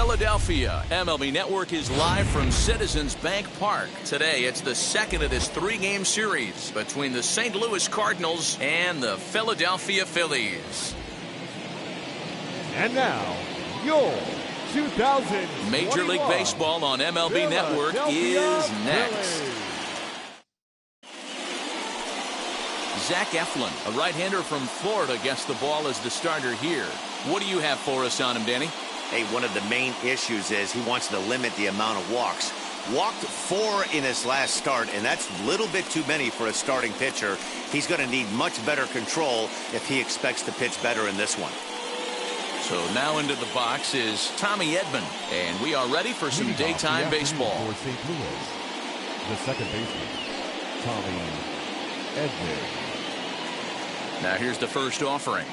Philadelphia. MLB Network is live from Citizens Bank Park. Today, it's the second of this three-game series between the St. Louis Cardinals and the Philadelphia Phillies. And now, your 2000 Major League Baseball on MLB Network is next. Zach Eflin, a right-hander from Florida, gets the ball as the starter here. What do you have for us on him, Danny? Hey, one of the main issues is he wants to limit the amount of walks. Walked 4 in his last start, and that's a little bit too many for a starting pitcher. He's going to need much better control if he expects to pitch better in this one. So now into the box is Tommy Edman, and we are ready for some daytime baseball. For St. Louis, the second baseman, Tommy Edman. Now here's the first offering.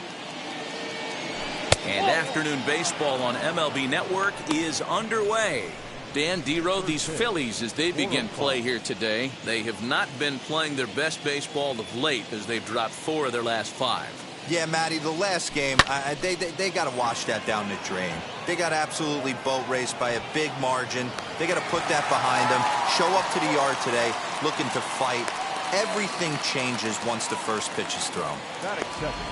And afternoon baseball on MLB Network is underway. Dan Dero, these Phillies, as they begin play here today, they have not been playing their best baseball of late as they've dropped 4 of their last 5. Yeah, Matty, the last game, they got to wash that down the drain. They got absolutely boat raced by a big margin. They got to put that behind them, show up to the yard today, looking to fight. Everything changes once the first pitch is thrown. Not accepted.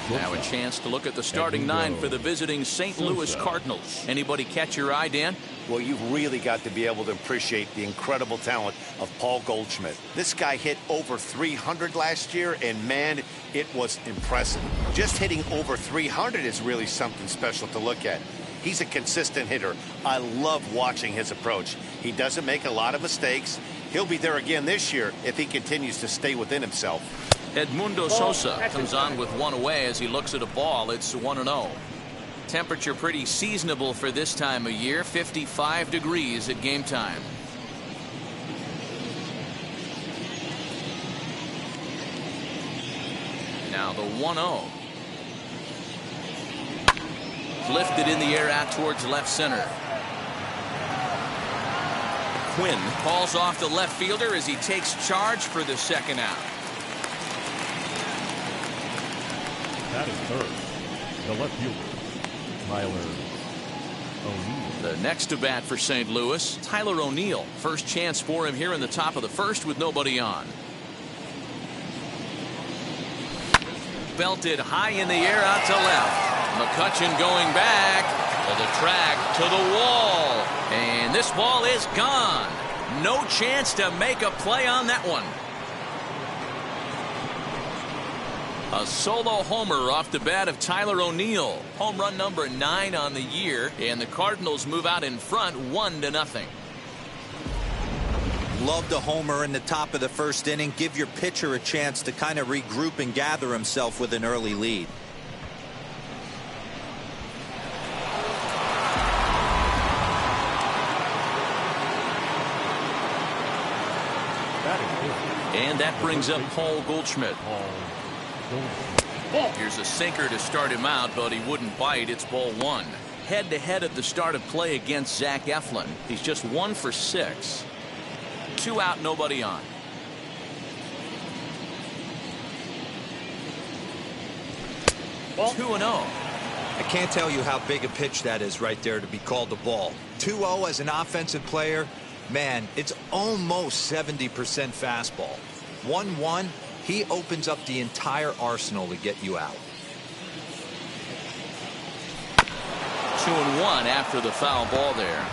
Now a chance to look at the starting 9 for the visiting St. Louis Cardinals. Anybody catch your eye, Dan? Well, you've really got to be able to appreciate the incredible talent of Paul Goldschmidt. This guy hit over 300 last year, and man, it was impressive. Just hitting over 300 is really something special to look at. He's a consistent hitter. I love watching his approach. He doesn't make a lot of mistakes. He'll be there again this year if he continues to stay within himself. Edmundo Sosa comes on with 1 away as he looks at a ball. It's 1-0. Temperature pretty seasonable for this time of year, 55 degrees at game time. Now the 1-0. Lifted in the air out towards left center. Quinn calls off the left fielder as he takes charge for the second out. That is third. The left fielder, Tyler O'Neill. The next to bat for St. Louis, Tyler O'Neill. First chance for him here in the top of the first with nobody on. Belted high in the air out to left. McCutchen going back to the track to the wall. And this ball is gone. No chance to make a play on that one. A solo homer off the bat of Tyler O'Neill. Home run number 9 on the year, and the Cardinals move out in front 1-0. Love the homer in the top of the first inning. Give your pitcher a chance to kind of regroup and gather himself with an early lead. And that brings up Paul Goldschmidt. Here's a sinker to start him out, but he wouldn't bite. It's ball 1. Head-to-head at the start of play against Zach Eflin. He's just 1 for 6. 2 out, nobody on. Ball 2-0. I can't tell you how big a pitch that is right there to be called a ball. 2-0 as an offensive player, man, it's almost 70% fastball. 1-1. He opens up the entire arsenal to get you out. 2-1 after the foul ball there.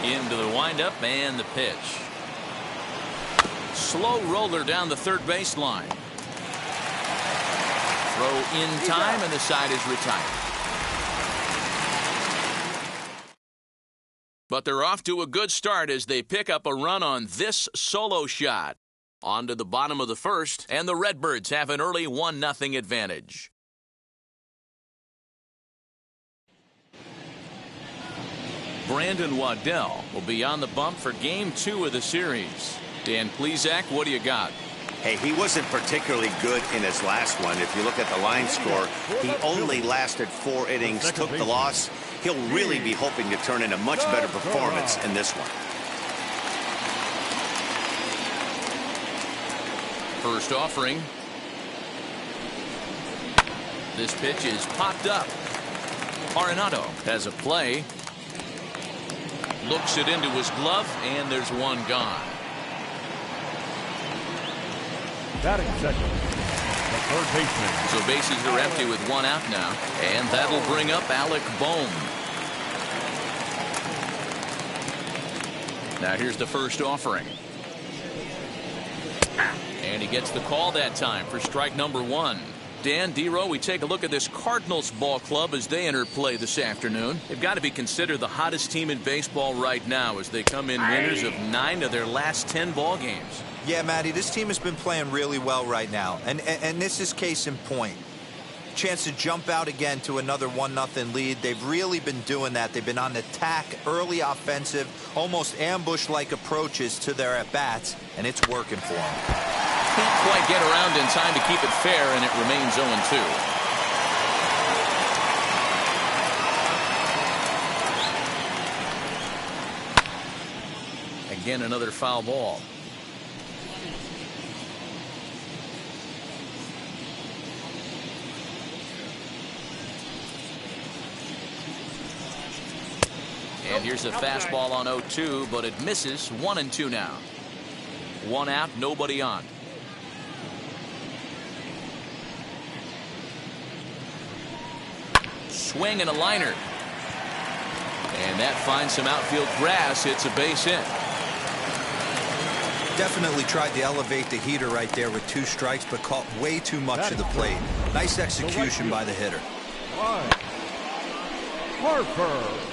Into the windup and the pitch. Slow roller down the third baseline. Throw in time and the side is retired. But they're off to a good start as they pick up a run on this solo shot. On to the bottom of the first, and the Redbirds have an early 1-0 advantage. Brandon Waddell will be on the bump for game 2 of the series. Dan Plesac, what do you got? Hey, he wasn't particularly good in his last one. If you look at the line score, he only lasted 4 innings, took the loss. He'll really be hoping to turn in a much better performance in this one. First offering. This pitch is popped up. Arenado has a play. Looks it into his glove, and there's one gone. Batting second, the third baseman. So bases are empty with one out now, and that'll bring up Alec Bohm. Now here's the first offering. And he gets the call that time for strike number one. Dan, Dero, we take a look at this Cardinals ball club as they enter play this afternoon. They've got to be considered the hottest team in baseball right now as they come in winners of 9 of their last 10 ball games. Yeah, Matty, this team has been playing really well right now, and this is case in point. Chance to jump out again to another 1-0 lead. They've really been doing that. They've been on attack, early offensive, almost ambush-like approaches to their at-bats, and it's working for them. Can't quite get around in time to keep it fair, and it remains 0-2. Again, another foul ball. And here's a fastball on 0-2, but it misses. 1-2 now. One out, nobody on. Swing and a liner. And that finds some outfield grass. It's a base hit. Definitely tried to elevate the heater right there with 2 strikes, but caught way too much of the plate. Nice execution by the hitter. Harper.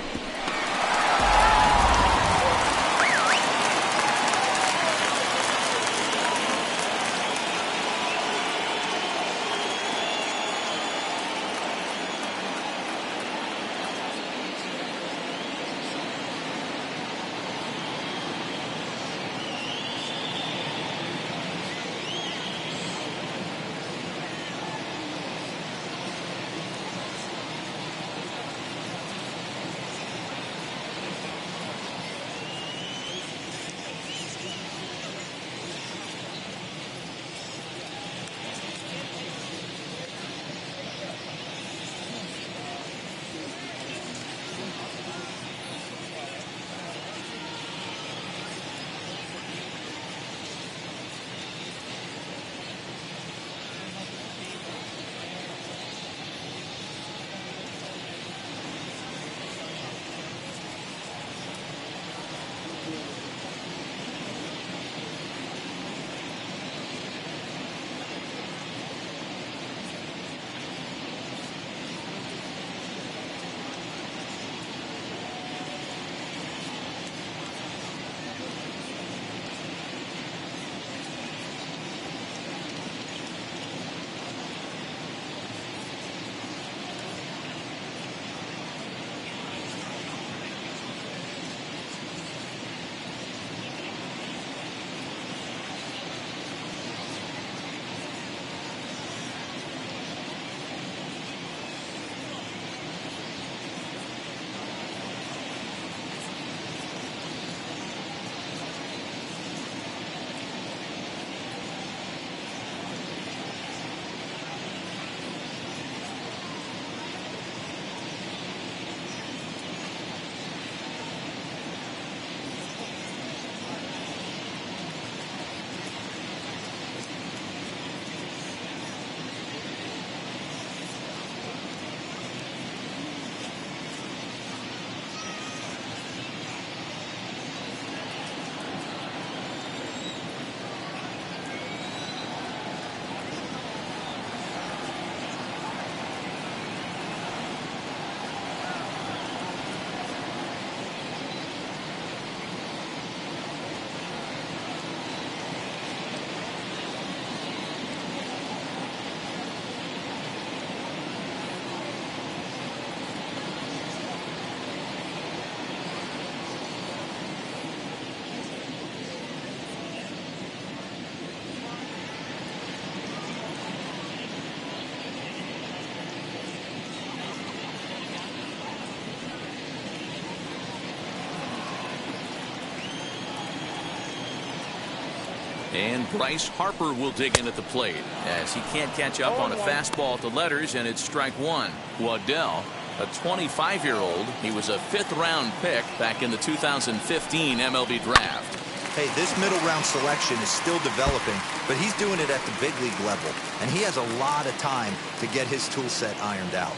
And Bryce Harper will dig in at the plate as he can't catch up on a fastball at the letters, and it's strike one. Waddell, a 25-year-old, he was a 5th-round pick back in the 2015 MLB draft. Hey, this middle round selection is still developing, but he's doing it at the big league level, and he has a lot of time to get his tool set ironed out.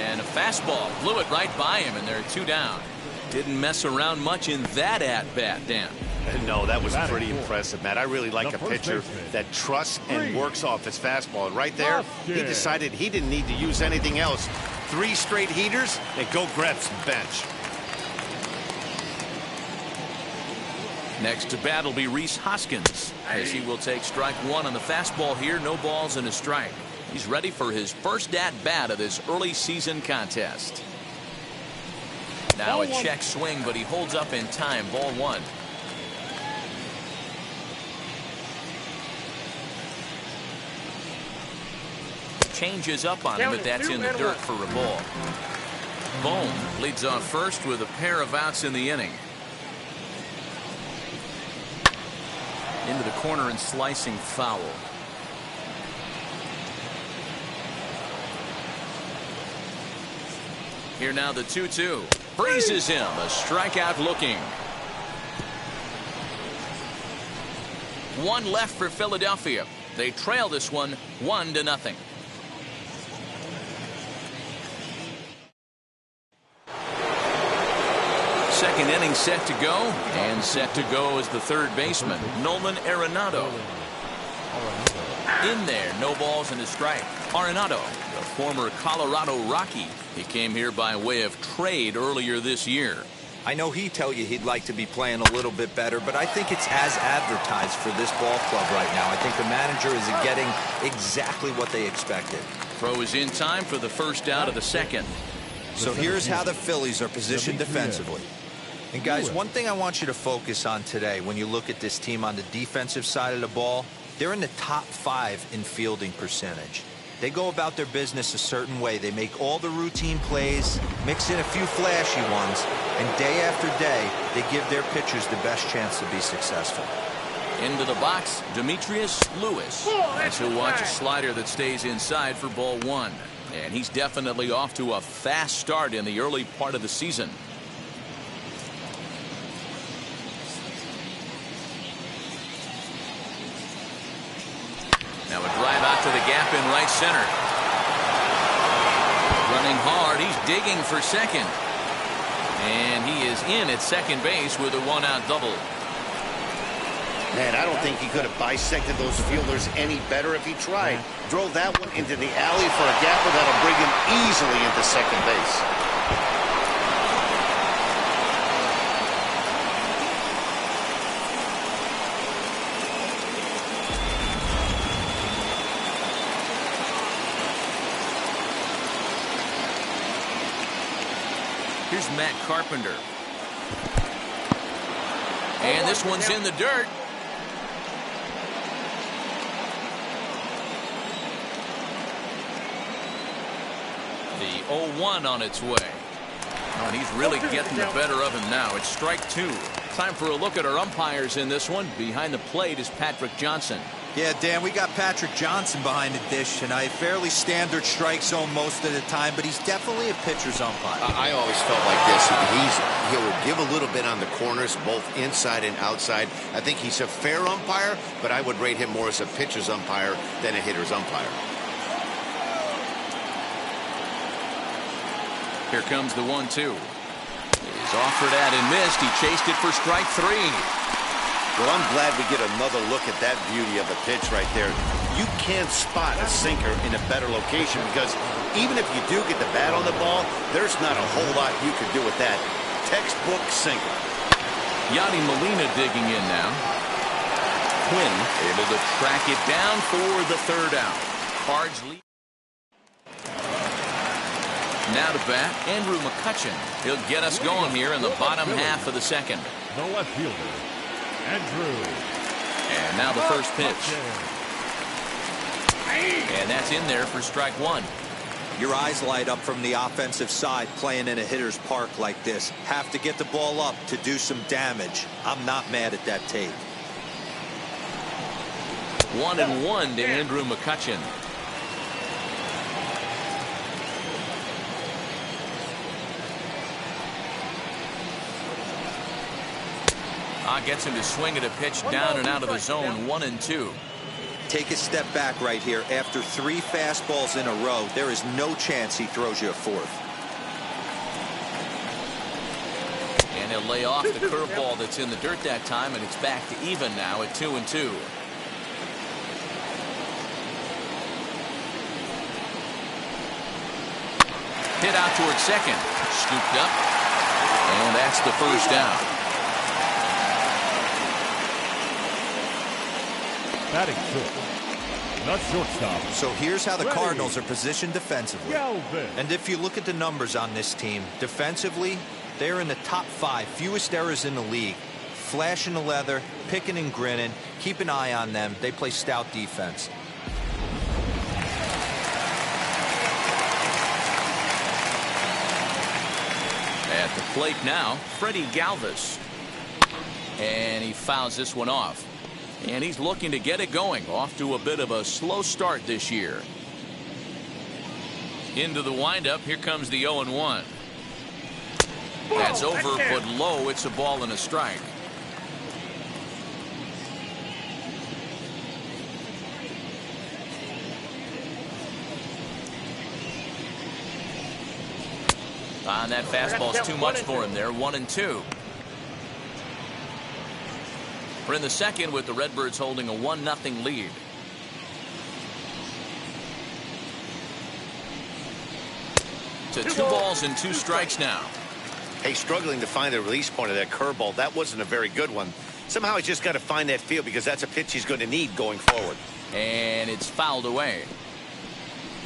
And a fastball blew it right by him, and they're 2 down. Didn't mess around much in that at-bat, Dan. No, that was pretty impressive, Matt. I really like a pitcher that trusts and works off his fastball. And right there, he decided he didn't need to use anything else. 3 straight heaters and go grab some bench. Next to bat will be Rhys Hoskins, as he will take strike one on the fastball here. No balls and a strike. He's ready for his first at-bat of this early season contest. Now a check swing, but he holds up in time. Ball one. Changes up on him, but that's in the dirt for a ball. Bone leads off first with a pair of outs in the inning. Into the corner and slicing foul. Here now the 2-2. Freezes him. A strikeout looking. 1 left for Philadelphia. They trail this one 1-0. Second inning set to go, and set to go is the 3rd baseman, Nolan Arenado. In there, no balls and a strike. Arenado, the former Colorado Rocky. He came here by way of trade earlier this year. I know he'd tell you he'd like to be playing a little bit better, but I think it's as advertised for this ball club right now. I think the manager is getting exactly what they expected. Throw is in time for the first out of the second. So here's how the Phillies are positioned defensively. And guys, one thing I want you to focus on today when you look at this team on the defensive side of the ball, they're in the top 5 in fielding percentage. They go about their business a certain way. They make all the routine plays, mix in a few flashy ones, and day after day, they give their pitchers the best chance to be successful. Into the box, Demetrius Lewis. As he'll watch a slider that stays inside for ball one. And he's definitely off to a fast start in the early part of the season. Now a drive out to the gap in right center. Running hard. He's digging for second. And he is in at second base with a 1-out double. Man, I don't think he could have bisected those fielders any better if he tried. Drove that one into the alley for a gapper that'll bring him easily into second base. Here's Matt Carpenter. And this one's in the dirt. The 0-1 on its way. Oh, and he's really getting the better of him now. It's strike 2. Time for a look at our umpires in this one. Behind the plate is Patrick Johnson. Yeah, Dan, we got Patrick Johnson behind the dish, and a fairly standard strike zone most of the time, but he's definitely a pitcher's umpire. I always felt like this. He will give a little bit on the corners, both inside and outside. I think he's a fair umpire, but I would rate him more as a pitcher's umpire than a hitter's umpire. Here comes the 1-2. He's offered at and missed. He chased it for strike 3. Well, I'm glad we get another look at that beauty of a pitch right there. You can't spot a sinker in a better location because even if you do get the bat on the ball, there's not a whole lot you can do with that. Textbook sinker. Yadi Molina digging in now. Quinn able to track it down for the 3rd out. Cards lead. Now to bat, Andrew McCutchen. He'll get us going here in the bottom half of the second. The left fielder, Andrew. And now the first pitch. And that's in there for strike 1. Your eyes light up from the offensive side playing in a hitter's park like this. Have to get the ball up to do some damage. I'm not mad at that take. 1-1 to Andrew McCutchen. Gets him to swing at a pitch down and out of the zone. 1-2. Take a step back right here. After 3 fastballs in a row, there is no chance he throws you a 4th. And he'll lay off the curveball that's in the dirt that time, and it's back to even now at 2-2. Hit out towards second. Scooped up. And that's the first down. Batting fifth, the shortstop. So here's how the Cardinals are positioned defensively. And if you look at the numbers on this team, defensively, they're in the top 5 fewest errors in the league. Flashing the leather, picking and grinning. Keep an eye on them. They play stout defense. At the plate now, Freddie Galvis. And he fouls this one off. And he's looking to get it going. Off to a bit of a slow start this year. Into the windup. Here comes the 0-1. That's over, but low. It's a ball and a strike. And that fastball's too much for him there. 1-2. We're in the second with the Redbirds holding a 1-0 lead. To 2 balls and 2 strikes now. Hey, struggling to find the release point of that curveball. That wasn't a very good one. Somehow he's just got to find that feel because that's a pitch he's going to need going forward. And it's fouled away.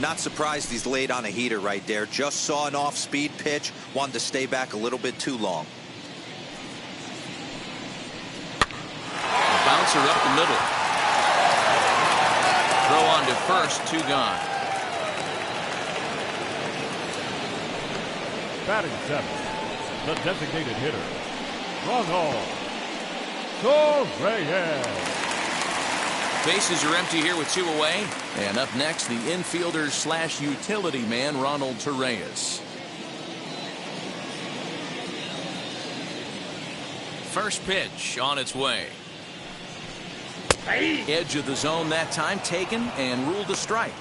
Not surprised he's laid on a heater right there. Just saw an off-speed pitch. Wanted to stay back a little bit too long. Bouncer up the middle. Throw on to first. 2 gone. Batting 7th, the designated hitter, Ronald Reyes. Bases are empty here with 2 away. And up next, the infielder / utility man, Ronald Reyes. First pitch on its way. Edge of the zone that time taken and ruled a strike.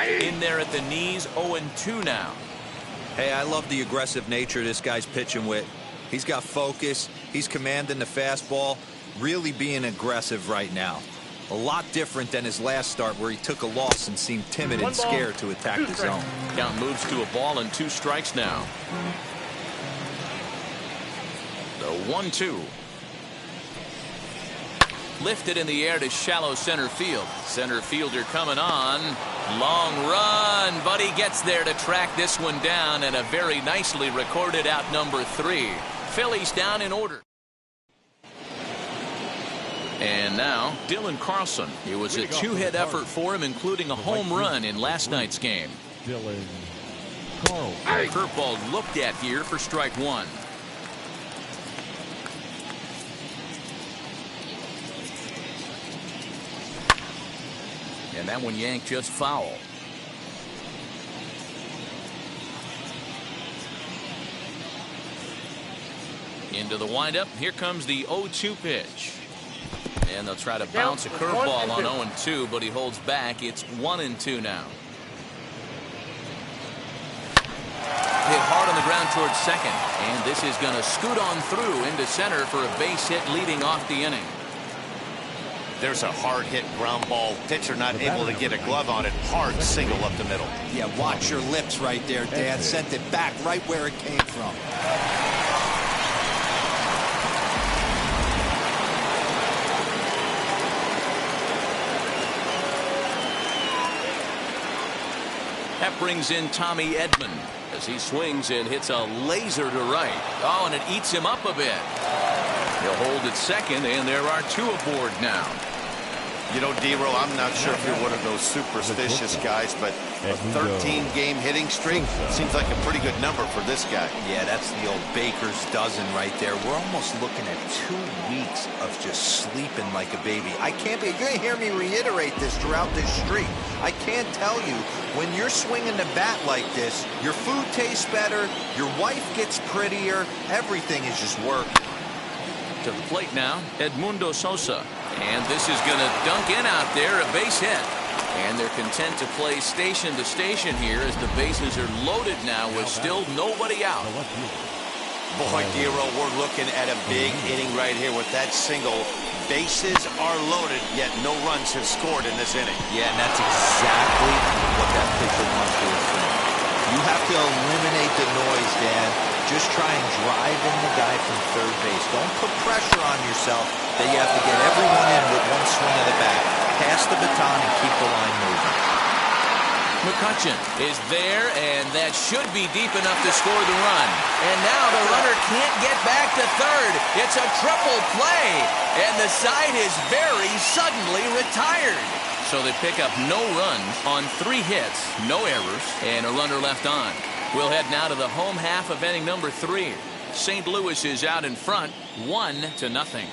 In there at the knees. 0-2 now. Hey, I love the aggressive nature this guy's pitching with. He's got focus. He's commanding the fastball. Really being aggressive right now. A lot different than his last start where he took a loss and seemed timid and scared to attack the zone. Count moves to a ball and 2 strikes now. The 1-2. Lifted in the air to shallow center field. Center fielder coming on. Long run, but he gets there to track this one down, and a very nicely recorded out number 3. Phillies down in order. And now Dylan Carlson. It was a 2-hit effort for him, including a home run in last night's game. Dylan Carlson. Curveball looked at here for strike 1. And that one yanked just foul. Into the windup. Here comes the 0-2 pitch. And they'll try to bounce a curveball on 0-2, but he holds back. It's 1-2 now. Hit hard on the ground towards second. And this is going to scoot on through into center for a base hit leading off the inning. There's a hard hit ground ball. Pitcher not able to get a glove on it. Hard single up the middle. Yeah, watch your lips right there, Dan. Sent it back right where it came from. That brings in Tommy Edman. as he swings and hits a laser to right. Oh, and it eats him up a bit. He'll hold at second, and there are two aboard now. You know, D-Row, I'm not sure if you're one of those superstitious guys, but a 13-game hitting streak seems like a pretty good number for this guy. Yeah, that's the old baker's dozen right there. We're almost looking at 2 weeks of just sleeping like a baby. You're going to hear me reiterate this throughout this streak. I can't tell you, when you're swinging the bat like this, your food tastes better, your wife gets prettier, everything is just working. To the plate now, Edmundo Sosa. And this is going to dunk in out there, a base hit. And they're content to play station to station here as the bases are loaded now with still nobody out. Boy, D-Row, we're looking at a big inning right here with that single. Bases are loaded, yet no runs have scored in this inning. Yeah, and that's exactly what that pitcher wants to do. You have to eliminate the noise, Dan. Just try and drive in the guy from third base. Don't put pressure on yourself that you have to get everyone in with one swing of the bat. Pass the baton and keep the line moving. McCutchen is there, and that should be deep enough to score the run. And now the runner can't get back to third. It's a triple play, and the side is very suddenly retired. So they pick up no runs on 3 hits, no errors, and a runner left on. We'll head now to the home half of inning number 3. St. Louis is out in front, 1-0.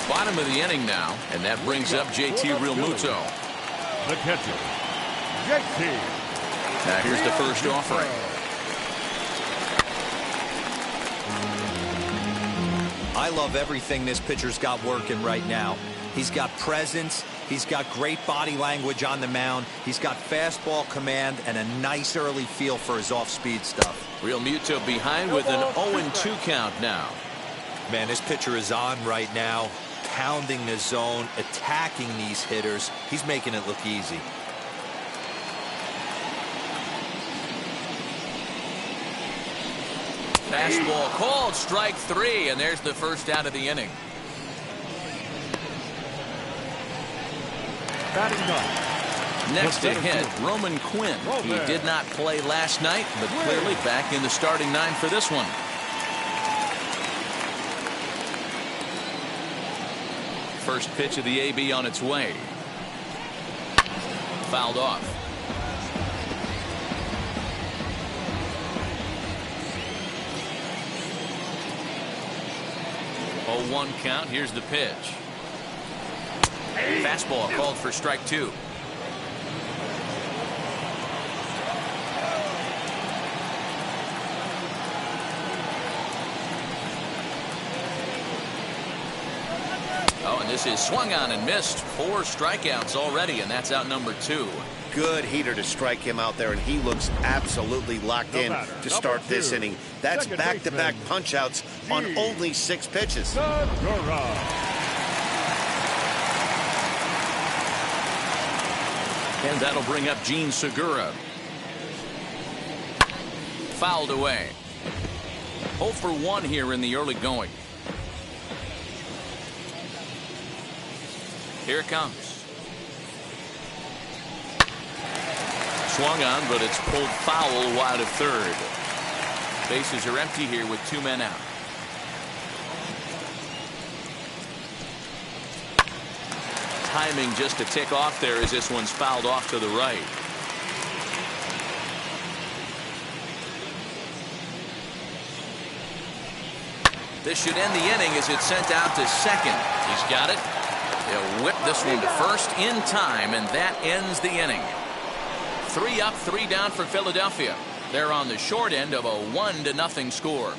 Bottom of the inning now, and that brings up JT Realmuto. The catcher, JT. Now here's the first offering. I love everything this pitcher's got working right now. He's got presence. He's got great body language on the mound. He's got fastball command and a nice early feel for his off-speed stuff. Realmuto behind with an 0-2 count now. Man, this pitcher is on right now, pounding the zone, attacking these hitters. He's making it look easy. Fastball called, strike 3, and there's the first out of the inning. Next to hit, Roman Quinn. He did not play last night, but clearly back in the starting 9 for this one. First pitch of the AB on its way. Fouled off. 0-1 count. Here's the pitch. Fastball called for strike 2. Oh, and this is swung on and missed. 4 strikeouts already, and that's out number 2. Good heater to strike him out there, and he looks absolutely locked in to start this inning. That's back-to-back punch-outs on only 6 pitches. And that'll bring up Gene Segura. Fouled away. 0 for 1 here in the early going. Here it comes. Swung on, but it's pulled foul wide of third. Bases are empty here with 2 men out. Timing just to tick off there as this one's fouled off to the right. This should end the inning as it's sent out to second. He's got it. He'll whip this one to first in time, and that ends the inning. 3 up, 3 down for Philadelphia. They're on the short end of a 1-0 score.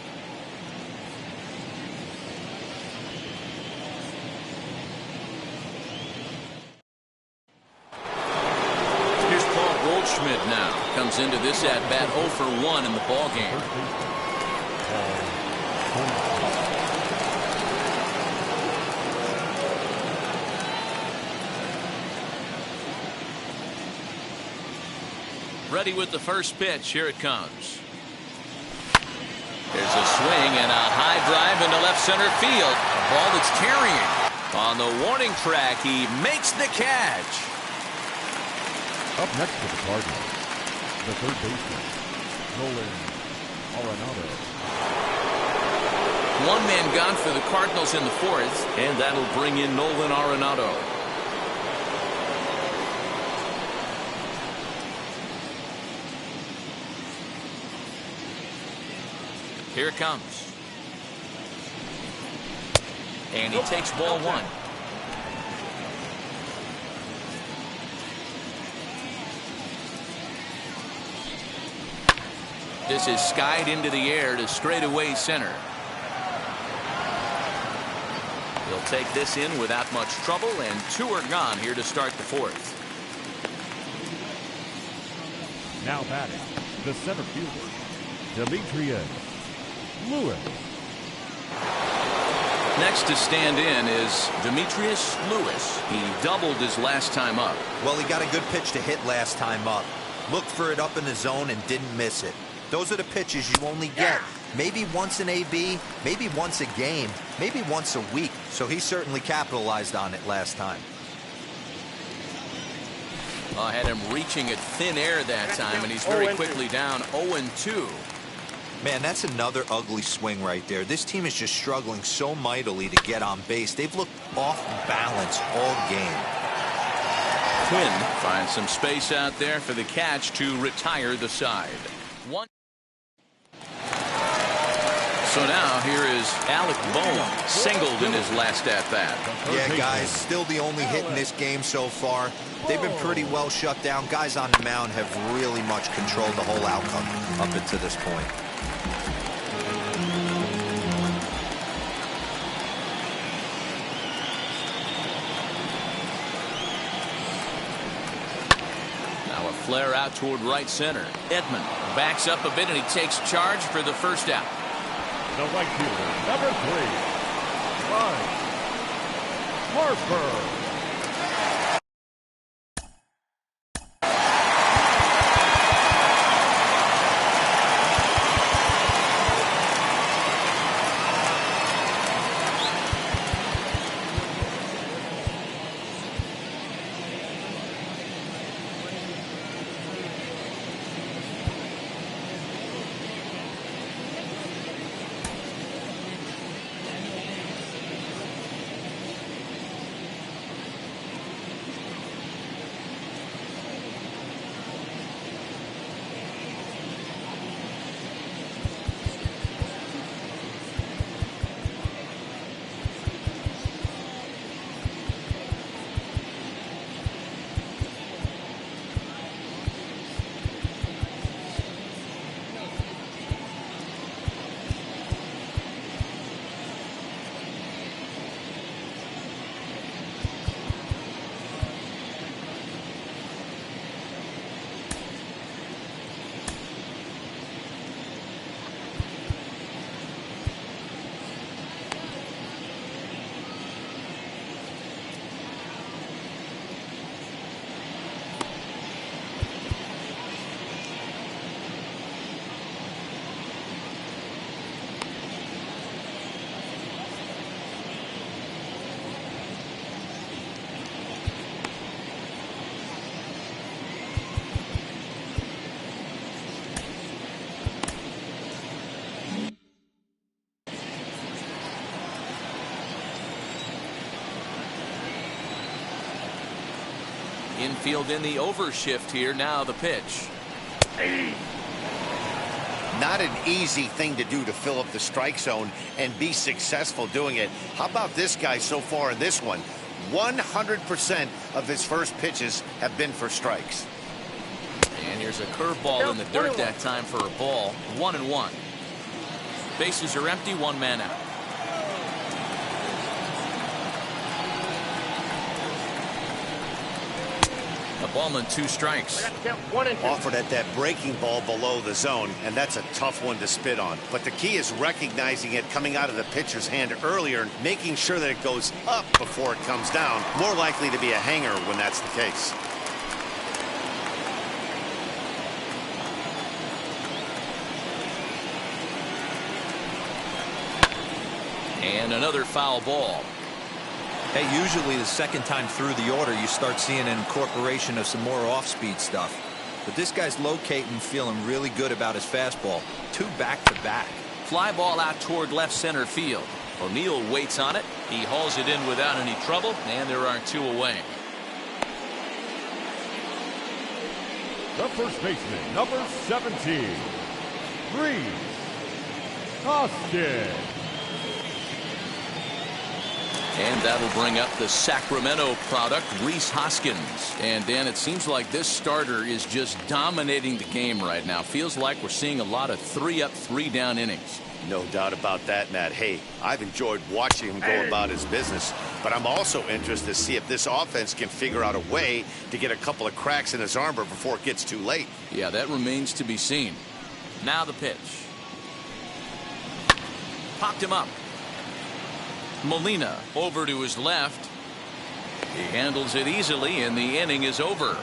Here's Paul Goldschmidt now. Comes into this at-bat 0 for 1 in the ballgame. Ready with the first pitch. Here it comes. There's a swing and a high drive into left center field. A ball that's carrying. On the warning track, he makes the catch. Up next for the Cardinals, the third baseman, Nolan Arenado. One man gone for the Cardinals in the fourth, and that'll bring in Nolan Arenado. Here it comes. And he takes ball one. This is skied into the air to straightaway center. He'll take this in without much trouble, and two are gone here to start the fourth. Now batting, the center fielder, Demetrius Lewis. Next to stand in is Demetrius Lewis. He doubled his last time up. Well, he got a good pitch to hit last time up. Looked for it up in the zone and didn't miss it. Those are the pitches you only get maybe once in AB, maybe once a game, maybe once a week. So he certainly capitalized on it last time. I had him reaching at thin air that time, and he's very quickly down 0-2. Man, that's another ugly swing right there. This team is just struggling so mightily to get on base. They've looked off balance all game. Quinn finds some space out there for the catch to retire the side. One. So now here is Alec Bohm, singled in his last at-bat. Yeah, guys, still the only hit in this game so far. They've been pretty well shut down. Guys on the mound have really much controlled the whole outcome up until this point. Now a flare out toward right center. Edman backs up a bit, and he takes charge for the first out. The right fielder, number 3, Bryce Harper. Infield in the overshift here. Now the pitch. Not an easy thing to do to fill up the strike zone and be successful doing it. How about this guy so far in this one? 100% of his first pitches have been for strikes. And here's a curveball in the dirt that time for a ball. 1-1. Bases are empty. One man out. A ball and 2 strikes. Offered at that breaking ball below the zone, and that's a tough one to spit on. But the key is recognizing it coming out of the pitcher's hand earlier and making sure that it goes up before it comes down. More likely to be a hanger when that's the case. And another foul ball. Hey, usually the second time through the order, you start seeing an incorporation of some more off-speed stuff. But this guy's locating, feeling really good about his fastball. 2 back-to-back. Fly ball out toward left center field. O'Neill waits on it. He hauls it in without any trouble, and there are 2 away. The first baseman, number 17, Reese Hoskins. And that'll bring up the Sacramento product, Rhys Hoskins. And Dan, it seems like this starter is just dominating the game right now. Feels like we're seeing a lot of 3-up, 3-down innings. No doubt about that, Matt. Hey, I've enjoyed watching him go about his business, but I'm also interested to see if this offense can figure out a way to get a couple of cracks in his armor before it gets too late. Yeah, that remains to be seen. Now the pitch. Popped him up. Molina over to his left. He handles it easily, and the inning is over.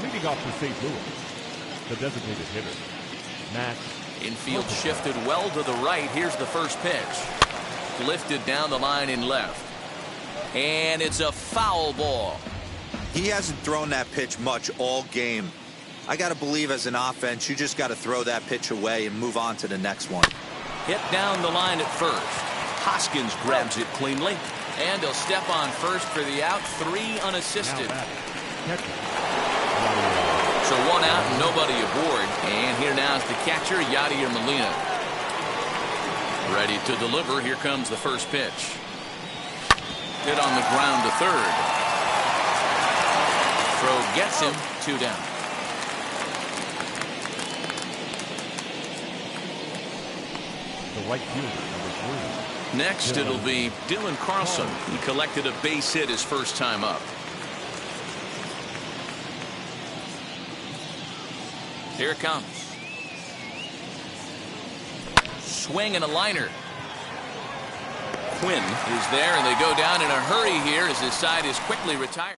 Leading off for St. Louis, the designated hitter, Matt. Infield shifted well to the right. Here's the first pitch. Lifted down the line in left. And it's a foul ball. He hasn't thrown that pitch much all game. I got to believe as an offense, you just got to throw that pitch away and move on to the next one. Hit down the line at first. Hoskins grabs it cleanly. And he'll step on first for the out. 3 unassisted. So 1 out and nobody aboard. And here now is the catcher, Yadier Molina. Ready to deliver. Here comes the first pitch. Hit on the ground to third. Throw gets him. 2 down. The right fielder, number 3. Next, it'll be Dylan Carlson. He collected a base hit his first time up. Here it comes. Swing and a liner. Quinn is there, and they go down in a hurry here as his side is quickly retired.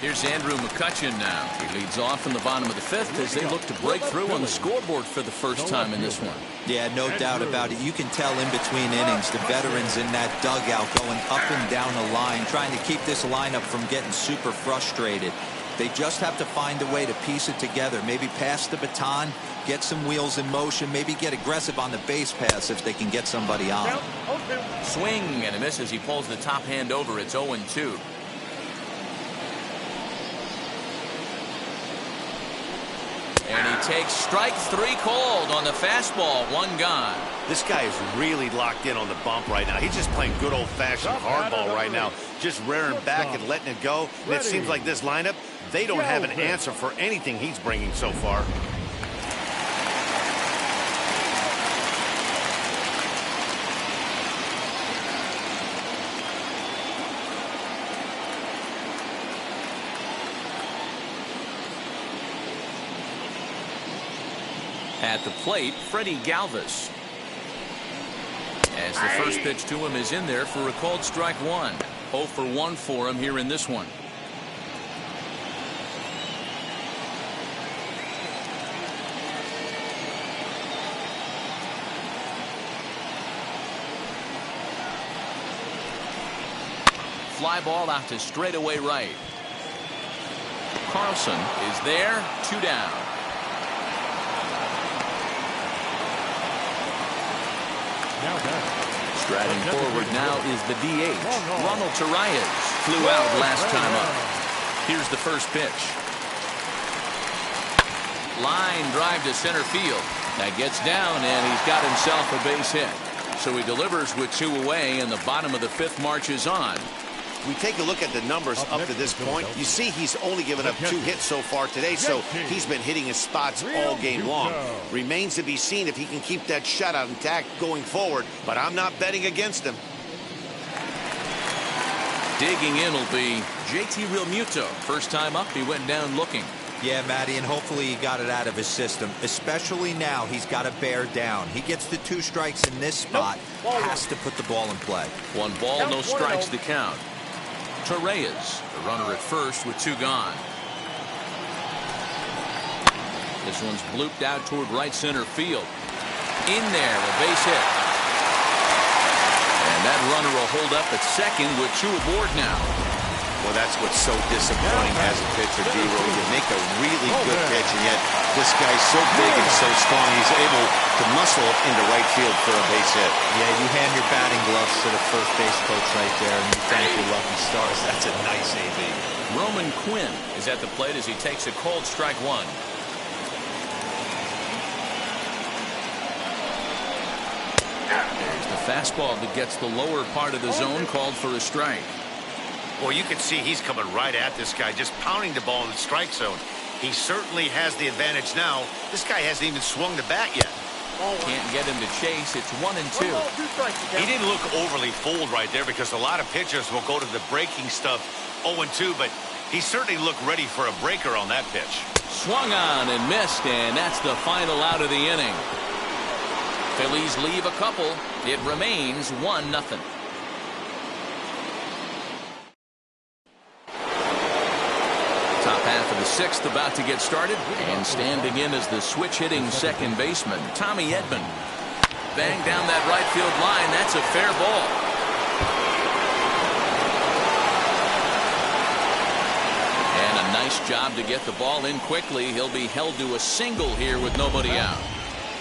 Here's Andrew McCutchen now. He leads off in the bottom of the 5th as they look to break through on the scoreboard for the first time in this one. Yeah, no doubt about it. You can tell in between innings the veterans in that dugout going up and down the line, trying to keep this lineup from getting super frustrated. They just have to find a way to piece it together. Maybe pass the baton, get some wheels in motion, maybe get aggressive on the base pass if they can get somebody on. Swing and a miss as he pulls the top hand over. It's 0-2. And he takes strike 3 called on the fastball. 1 gone. This guy is really locked in on the bump right now. He's just playing good old-fashioned hardball right now, just rearing back and letting it go. And it seems like this lineup, they don't have an answer for anything he's bringing so far. At the plate, Freddie Galvis. As the first pitch to him is in there for a called strike 1. 0 for 1 for him here in this one. Fly ball out to straightaway right. Carlson is there. 2 down. Striding forward now is the DH. Ronald Torreyes flew out last time up. Here's the first pitch. Line drive to center field. That gets down, and he's got himself a base hit. So he delivers with 2 away, and the bottom of the 5th marches on. We take a look at the numbers up to this point. You see he's only given up 2 hits so far today, so he's been hitting his spots all game long. Remains to be seen if he can keep that shutout intact going forward, but I'm not betting against him. Digging in will be JT Realmuto. First time up, he went down looking. Yeah, Matty, and hopefully he got it out of his system. Especially now, he's got to bear down. He gets the 2 strikes in this spot, has to put the ball in play. 1 ball, no strikes to count. Torreyes, the runner at first with 2 gone. This one's blooped out toward right center field. In there, a base hit. And that runner will hold up at second with 2 aboard now. Well, that's what's so disappointing as a pitcher, D-Roll. You make a really good pitch, and yet this guy's so big and so strong, he's able to muscle it into right field for a base hit. Yeah, you hand your batting gloves to the first base coach right there, and you thank your lucky stars. That's a nice AB. Roman Quinn is at the plate as he takes a called strike 1. There's the fastball that gets the lower part of the zone, called for a strike. Well, you can see he's coming right at this guy, just pounding the ball in the strike zone. He certainly has the advantage now. This guy hasn't even swung the bat yet. Can't get him to chase. It's 1-2. He didn't look overly fooled right there because a lot of pitchers will go to the breaking stuff 0-2, but he certainly looked ready for a breaker on that pitch. Swung on and missed, and that's the final out of the inning. Phillies leave a couple. It remains 1-0. Top half of the 6th about to get started, and standing in as the switch-hitting second baseman, Tommy Edman. Bang down that right field line. That's a fair ball. And a nice job to get the ball in quickly. He'll be held to a single here with nobody out.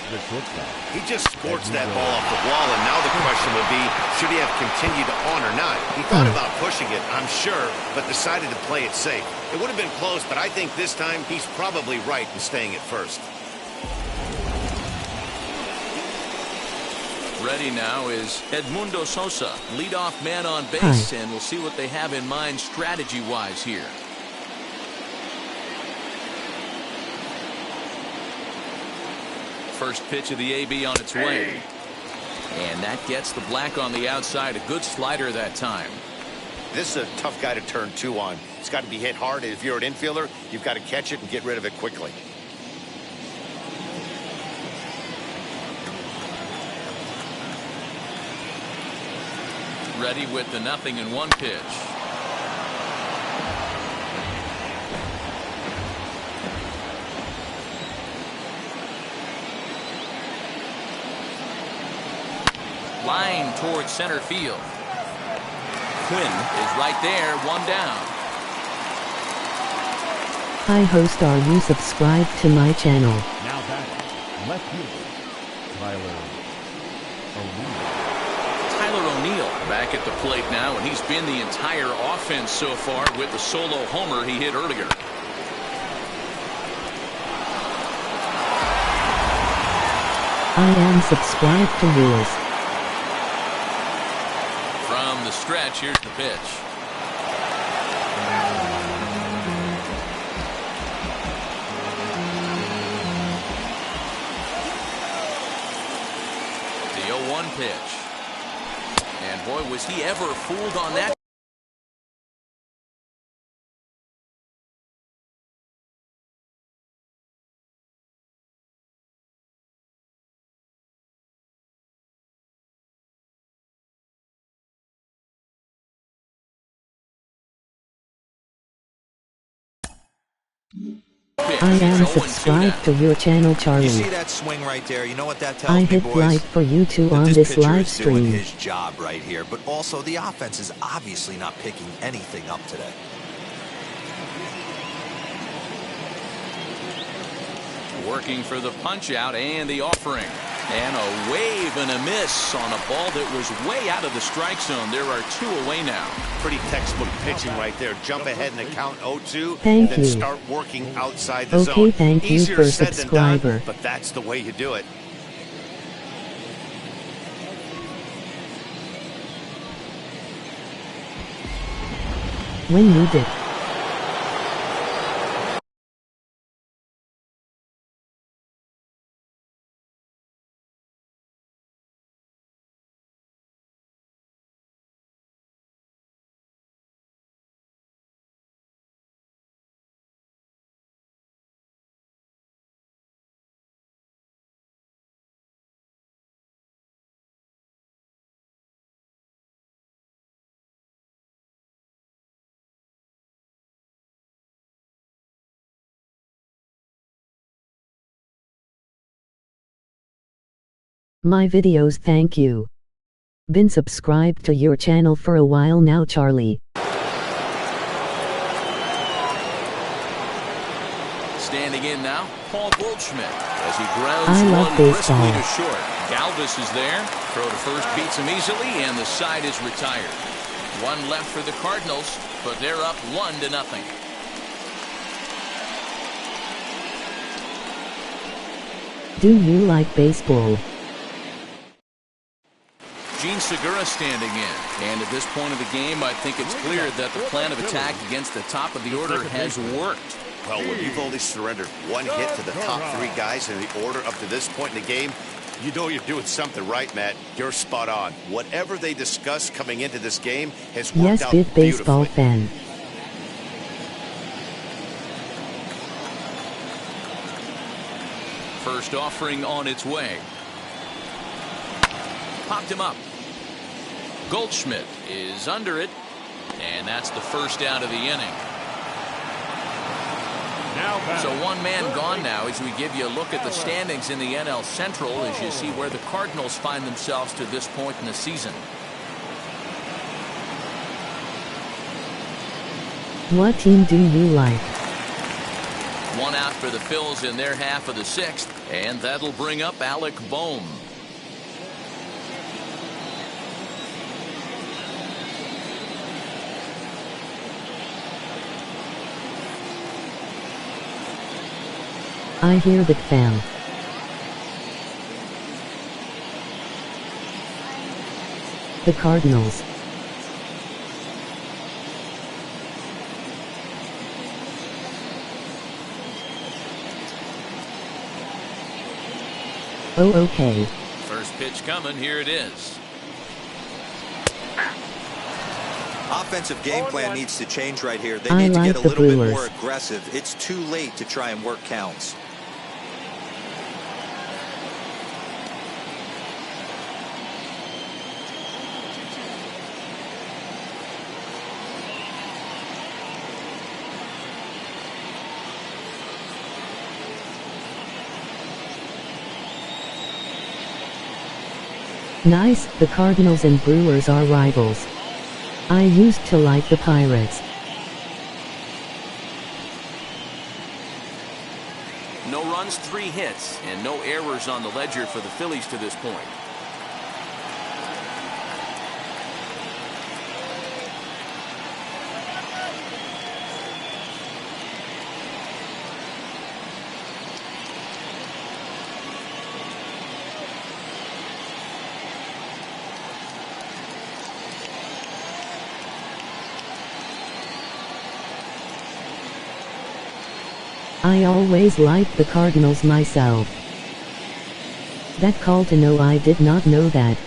He just scorched that ball off the wall, and now the question will be, should he have continued on or not? He thought about pushing it, I'm sure, but decided to play it safe. It would have been close, but I think this time he's probably right in staying at first. Ready now is Edmundo Sosa, leadoff man on base, and we'll see what they have in mind strategy-wise here. First pitch of the AB on its way. And that gets the black on the outside. A good slider that time. This is a tough guy to turn 2 on. It's got to be hit hard. If you're an infielder, you've got to catch it and get rid of it quickly. Ready with the 0-1 pitch. Line towards center field. Quinn is right there, 1 down. Hi host, are you subscribed to my channel? Now batting, left fielder, Tyler O'Neill back at the plate now, and he's been the entire offense so far with the solo homer he hit earlier. I am subscribed to yours. From the stretch, here's the pitch. The 0-1 pitch. And boy, was he ever fooled on that. I am subscribed to your channel, Charlie. You see that swing right there? You know what that tells I me, hit boys? like for you two That on this this pitcher live is doing stream. his job right here, but also the offense is obviously not picking anything up today. Working for the punch out and the offering. And a wave and a miss on a ball that was way out of the strike zone. There are 2 away now. Pretty textbook pitching right there. Jump ahead in the count 0-2. Thank then you. start working outside the zone. Okay, thank you Easier for said than done, subscriber. but that's the way you do it. When you did. My videos, thank you. Been subscribed to your channel for a while now, Charlie. Standing in now, Paul Goldschmidt, as he grounds I love one baseball. briskly to short. Galvis is there. Throw to first beats him easily, and the side is retired. One left for the Cardinals, but they're up 1-0. Do you like baseball? Gene Segura standing in. And at this point of the game, I think it's clear that the plan of attack against the top of the order has worked. Well, when you've only surrendered one hit to the top three guys in the order up to this point in the game, you know you're doing something right, Matt. You're spot on. Whatever they discussed coming into this game has worked out Yes, big baseball beautifully. fan. First offering on its way. Popped him up. Goldschmidt is under it, and that's the first out of the inning. So one man gone now as we give you a look at the standings in the NL Central as you see where the Cardinals find themselves to this point in the season. What team do you like? One out for the Phillies in their half of the sixth, and that'll bring up Alec Bohm. I hear that fam. The Cardinals. Oh, okay. First pitch coming, here it is. Offensive game plan needs to change right here. They I need to like get a the little bit Brewers. more aggressive. It's too late to try and work counts. Nice, the Cardinals and Brewers are rivals. I used to like the Pirates. No runs, 3 hits, and no errors on the ledger for the Phillies to this point. I always liked the Cardinals myself. That call to no, I did not know that.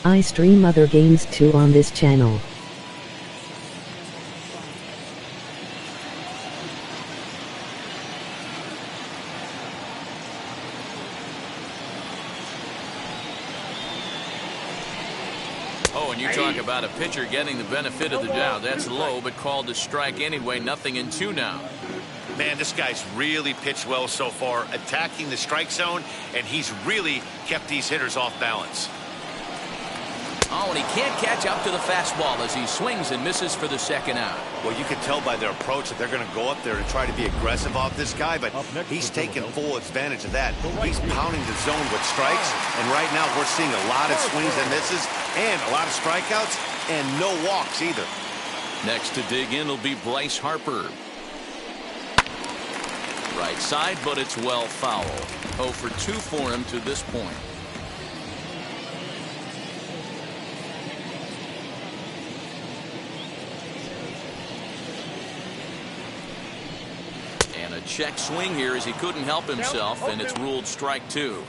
I stream other games too on this channel. Oh, and you talk about a pitcher getting the benefit of the doubt. That's low, but called a strike anyway. 0-2 now. Man, this guy's really pitched well so far, attacking the strike zone, and he's really kept these hitters off balance. Oh, and he can't catch up to the fastball as he swings and misses for the second out. Well, you can tell by their approach that they're going to go up there and try to be aggressive off this guy, but he's taking full advantage of that. He's pounding the zone with strikes, and right now we're seeing a lot of swings and misses and a lot of strikeouts and no walks either. Next to dig in will be Bryce Harper. Right side, but it's well foul. 0 for 2 for him to this point. Check swing here as he couldn't help himself, and it's ruled strike 2.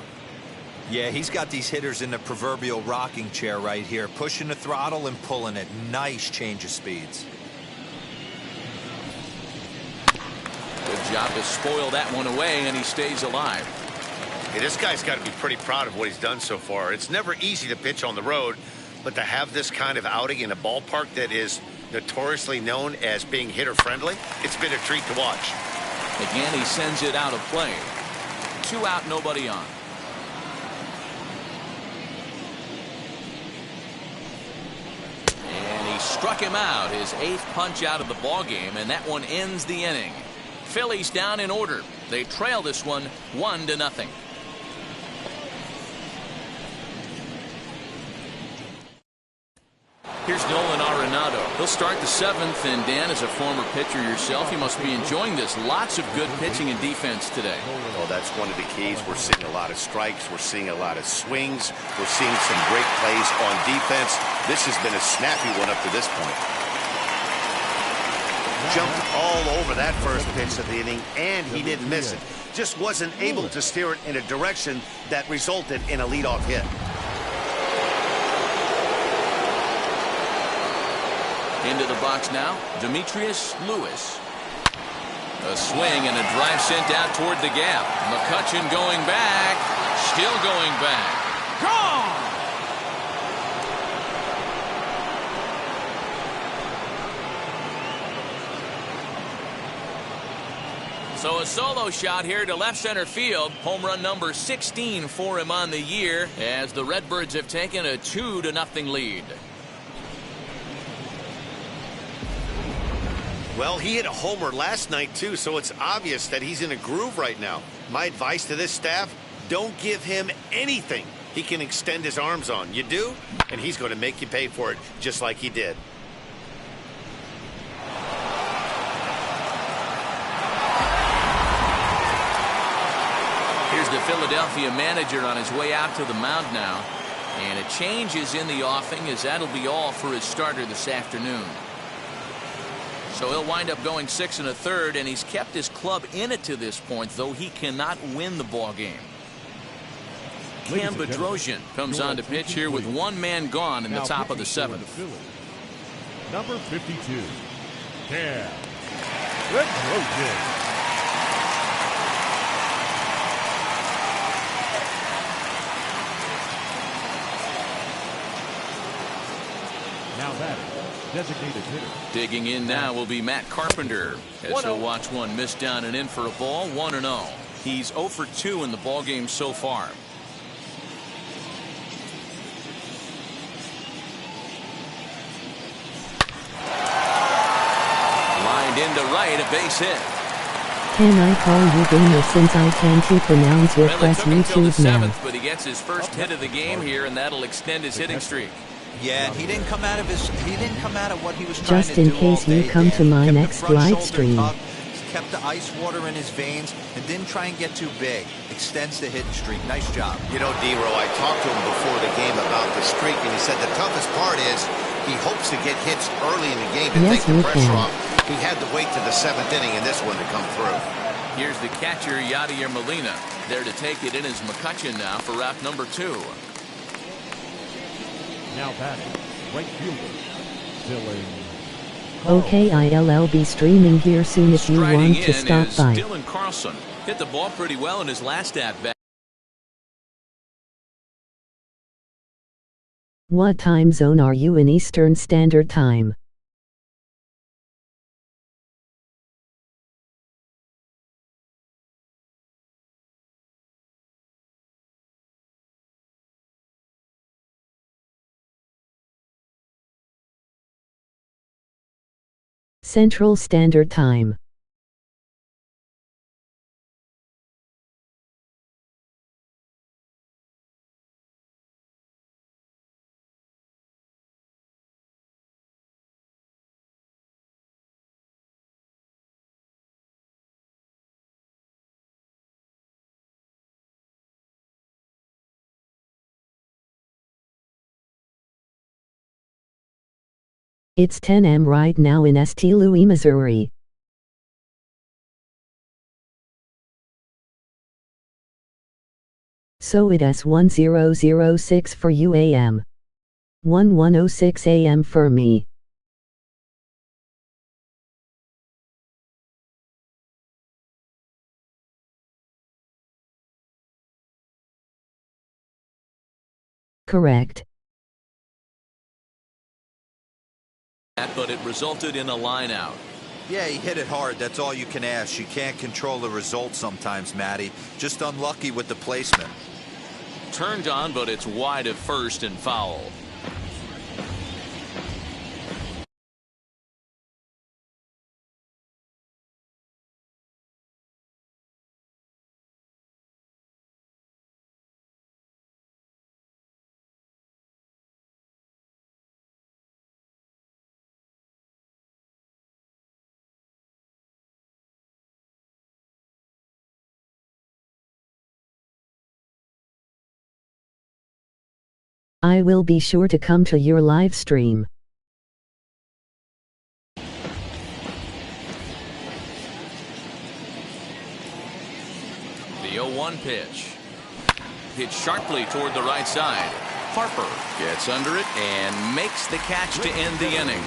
Yeah, he's got these hitters in the proverbial rocking chair right here, pushing the throttle and pulling it. Nice change of speeds. Good job to spoil that one away, and he stays alive. Hey, this guy's got to be pretty proud of what he's done so far. It's never easy to pitch on the road, but to have this kind of outing in a ballpark that is notoriously known as being hitter-friendly, it's been a treat to watch. Again, he sends it out of play. 2 out, nobody on. And he struck him out, his 8th punch out of the ball game, and that one ends the inning. Phillies down in order. They trail this one 1-0. Here's Nolan Arenado. He'll start the 7th, and Dan, as a former pitcher yourself, you must be enjoying this. Lots of good pitching and defense today. Oh, that's one of the keys. We're seeing a lot of strikes. We're seeing a lot of swings. We're seeing some great plays on defense. This has been a snappy one up to this point. Jumped all over that first pitch of the inning, and he didn't miss it. Just wasn't able to steer it in a direction that resulted in a leadoff hit. Into the box now, Demetrius Lewis. A swing and a drive sent out toward the gap. McCutchen going back, still going back. Gone! So a solo shot here to left center field. Home run number 16 for him on the year, as the Redbirds have taken a 2-0 lead. Well, he hit a homer last night, too, so it's obvious that he's in a groove right now. My advice to this staff, don't give him anything he can extend his arms on. You do, and he's going to make you pay for it, just like he did. Here's the Philadelphia manager on his way out to the mound now. And a change is in the offing, as that'll be all for his starter this afternoon. So he'll wind up going 6 1/3, and he's kept his club in it to this point, though he cannot win the ball game. Cam Bedrosian comes on to pitch here with 1 man gone in the top of the 7th. Number 52, Cam Bedrosian. Now batting, designated hitter. Digging in now will be Matt Carpenter, as he'll watch one miss down and in for a ball. 1-0. He's 0 for 2 in the ball game so far. Lined into right, a base hit. Can I call you gamer since I can't pronounce your press YouTube now? But he gets his first hit of the game here, and that'll extend his hitting streak. Yeah, he didn't come out of what he was trying Just to do. in case all you day, come to Dan. my Kept the next front live shoulder stream. tucked, kept the ice water in his veins, and didn't try and get too big. Extends the hitting streak. Nice job. You know, D-Row, I talked to him before the game about the streak, and he said the toughest part is he hopes to get hits early in the game to Yes, take the you pressure can. off. He had to wait to the 7th inning in this one to come through. Here's the catcher, Yadier Molina. There to take it in is McCutchen now for route number 2. Now batting, right fielder, Dylan. Okay, I'll be streaming here soon if you Striding want to in stop is by. Dylan Carlson. Hit the ball pretty well in his last at-bat. What time zone are you in Eastern Standard Time? Central Standard Time. It's 10 a.m. right now in St. Louis, Missouri. So it's 1006 for you AM. 1106 AM for me. Correct. But it resulted in a line out. Yeah, he hit it hard. That's all you can ask. You can't control the result sometimes, Matty. Just unlucky with the placement. Turned on, but it's wide at first and foul. I will be sure to come to your live stream. The 0-1 pitch. Hit sharply toward the right side. Harper gets under it and makes the catch to end the inning.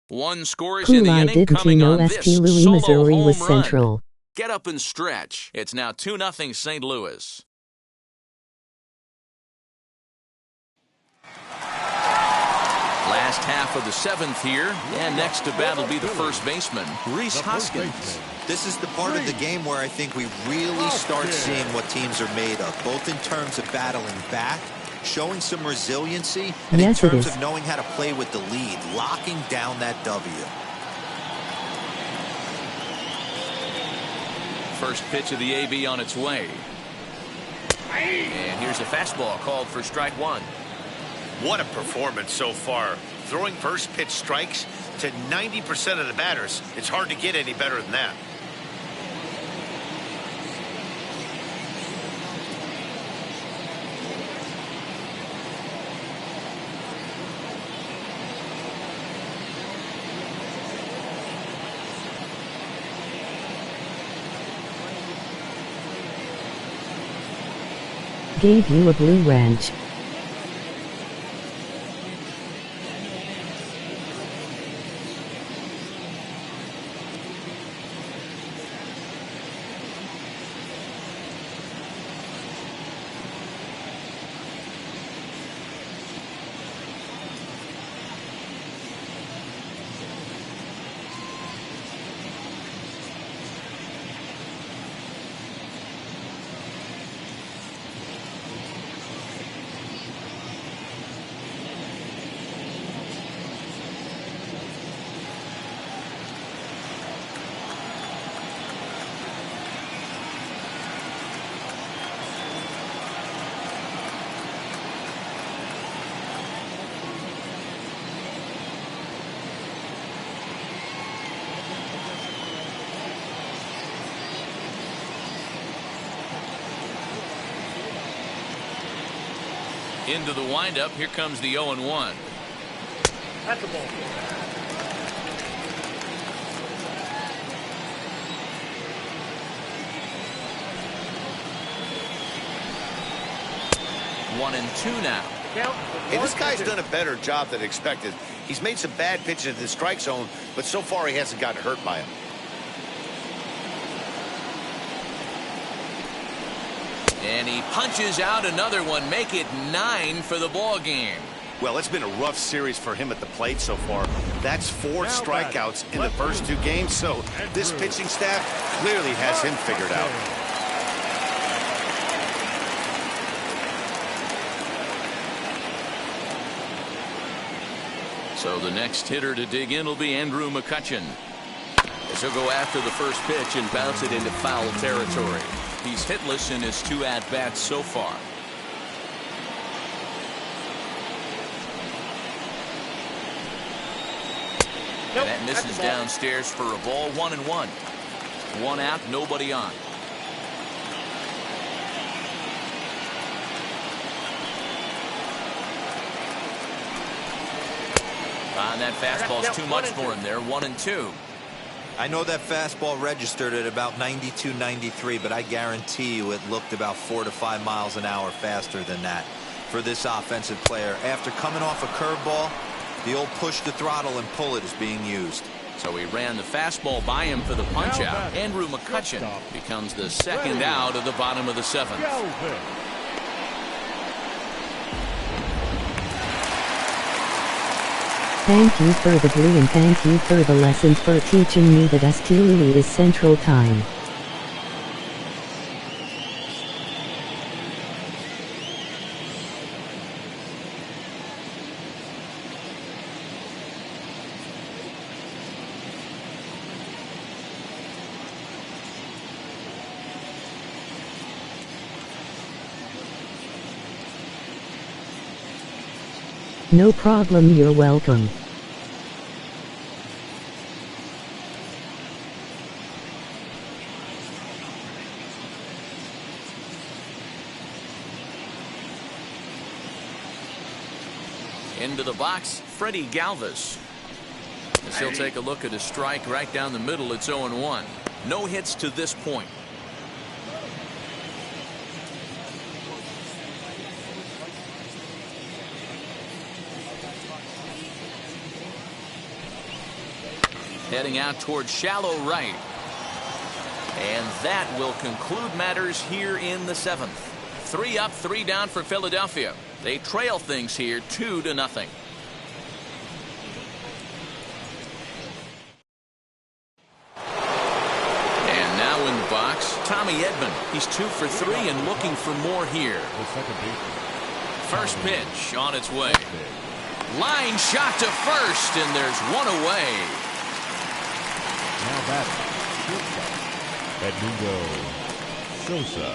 One scores in the Cool, I inning, didn't coming know on St. this Louis, solo Missouri home was run. central. Get up and stretch. It's now 2-0 St. Louis. Last half of the seventh here, and next to bat will be the first baseman, Rhys Hoskins. This is the part of the game where I think we really start seeing what teams are made of, both in terms of battling back, showing some resiliency, and Yes, in it terms is. of knowing how to play with the lead, locking down that W. First pitch of the AB on its way. And here's a fastball called for strike one. What a performance so far. Throwing first pitch strikes to 90% of the batters. It's hard to get any better than that. Gave you a blue wrench. Into the windup, here comes the 0-1. That's the ball. One and two now. Hey, this guy's done a better job than expected. He's made some bad pitches in the strike zone, but so far he hasn't gotten hurt by him. And he punches out another one, make it 9 for the ball game. Well, it's been a rough series for him at the plate so far. That's 4 strikeouts in the first 2 games, so this pitching staff clearly has him figured out. So the next hitter to dig in will be Andrew McCutchen. As he'll go after the first pitch and bounce it into foul territory. He's hitless in his 2 at-bats so far. Nope, And that misses downstairs for a ball. 1-1. 1 out, nobody on. And that fastball's too much for him there. 1-2. I know that fastball registered at about 92, 93, but I guarantee you it looked about 4 to 5 miles an hour faster than that for this offensive player. After coming off a curveball, the old push the throttle and pull it is being used. So he ran the fastball by him for the punch out. Andrew McCutchen becomes the second out of the bottom of the 7th. Thank you for the blue and thank you for the lessons for teaching me that St. is Central Time. No problem, you're welcome. Into the box, Freddie Galvis. As he'll take a look at a strike right down the middle. It's 0-1. No hits to this point. Heading out towards shallow right. And that will conclude matters here in the 7th. 3 up, 3 down for Philadelphia. They trail things here 2-0. And now in the box, Tommy Edman. He's 2 for 3 and looking for more here. First pitch on its way. Line shot to first, and there's one away. Now batting, Edmundo Sosa.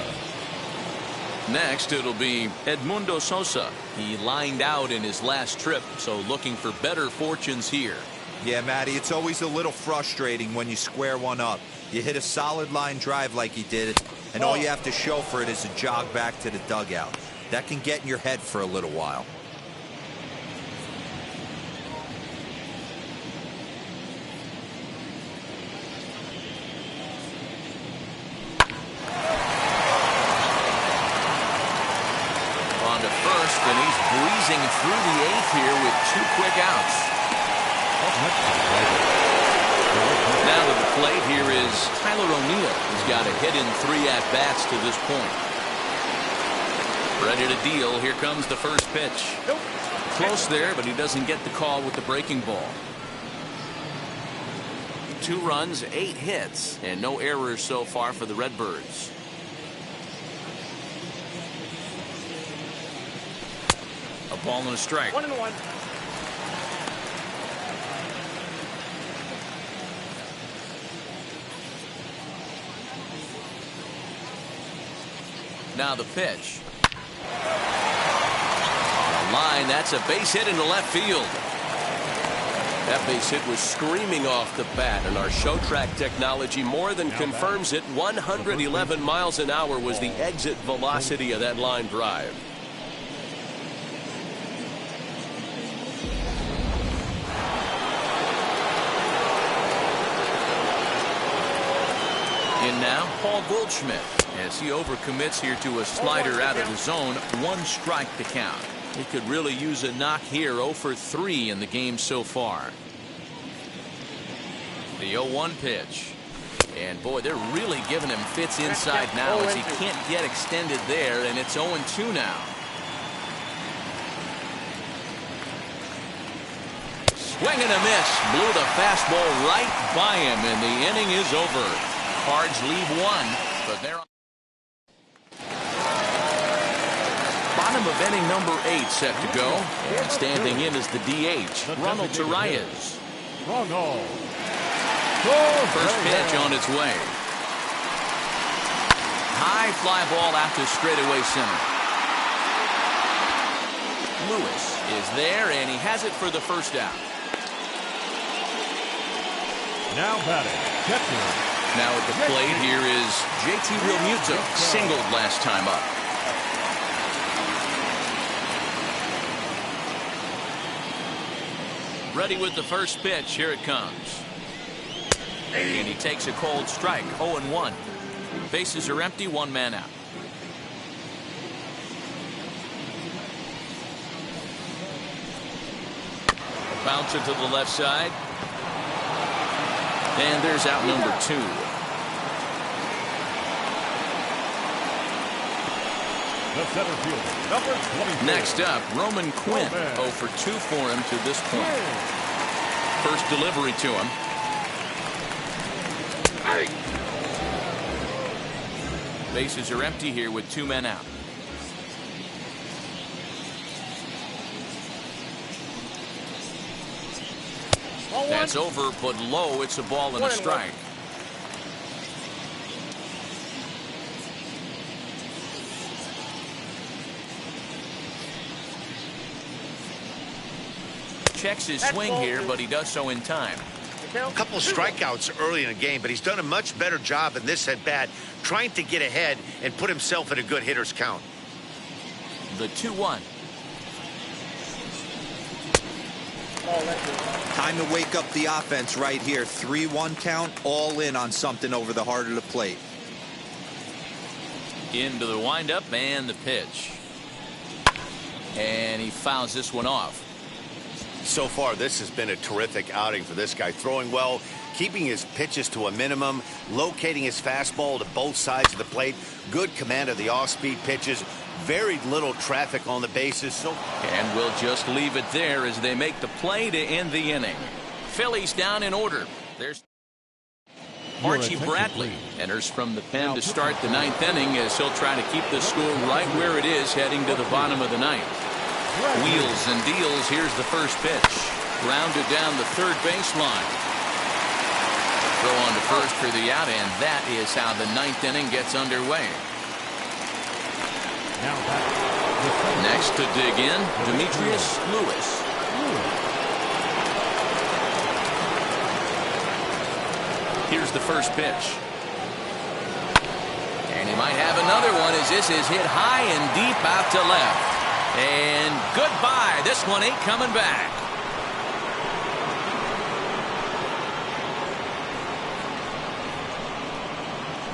Next, it'll be Edmundo Sosa. He lined out in his last trip, so looking for better fortunes here. Yeah, Matty, it's always a little frustrating when you square one up. You hit a solid line drive like he did, and all you have to show for it is a jog back to the dugout. That can get in your head for a little while. And he's breezing through the 8th here with 2 quick outs. Now to the plate here is Tyler O'Neill. He's got a hit in 3 at-bats to this point. Ready to deal. Here comes the first pitch. Close there, but he doesn't get the call with the breaking ball. 2 runs, 8 hits, and no errors so far for the Redbirds. A ball and a strike. 1-1. Now the pitch. On a line, that's a base hit into left field. That base hit was screaming off the bat, and our show track technology more than confirms it. 111 miles an hour was the exit velocity of that line drive. In now, Paul Goldschmidt, as he overcommits here to a slider out of the zone. 1 strike to count. He could really use a knock here. 0 for 3 in the game so far. The 0-1 pitch. And boy, they're really giving him fits inside now as he can't get extended there, and it's 0-2 now. Swing and a miss. Blew the fastball right by him, and the inning is over. Cards leave 1, but they're on. Bottom of inning number 8 set to go. And standing in is the DH, Ronald Torreyes. First pitch on its way. High fly ball out to straightaway center. Lewis is there, and he has it for the first out. Now batting, catcher. Now at the plate here is JT Realmuto, singled last time up. Ready with the first pitch. Here it comes. And he takes a cold strike, 0-1. Bases are empty, one man out. Bouncer to the left side. And there's out number 2. The center fielder, number 24. Next up, Roman Quinn. 0 for 2 for him to this point. First delivery to him. Bases are empty here with 2 men out. That's over, but low. It's a ball and a strike. Checks his swing here, but he does so in time. A couple strikeouts early in the game, but he's done a much better job in this at-bat trying to get ahead and put himself in a good hitter's count. The 2-1. Time to wake up the offense right here. 3-1 count, all in on something over the heart of the plate. Into the windup and the pitch. And he fouls this one off. So far, this has been a terrific outing for this guy. Throwing well, keeping his pitches to a minimum, locating his fastball to both sides of the plate, good command of the off-speed pitches, very little traffic on the bases. And we'll just leave it there as they make the play to end the inning. Phillies down in order. There's Archie Bradley enters from the pen to start the 9th inning as he'll try to keep the score right where it is heading to the bottom of the 9th. Wheels and deals. Here's the first pitch. Grounded down the third baseline. Throw on to first for the out, and that is how the 9th inning gets underway. Next to dig in, Demetrius Lewis. Here's the first pitch. And he might have another one as this is hit high and deep out to left. And goodbye. This one ain't coming back.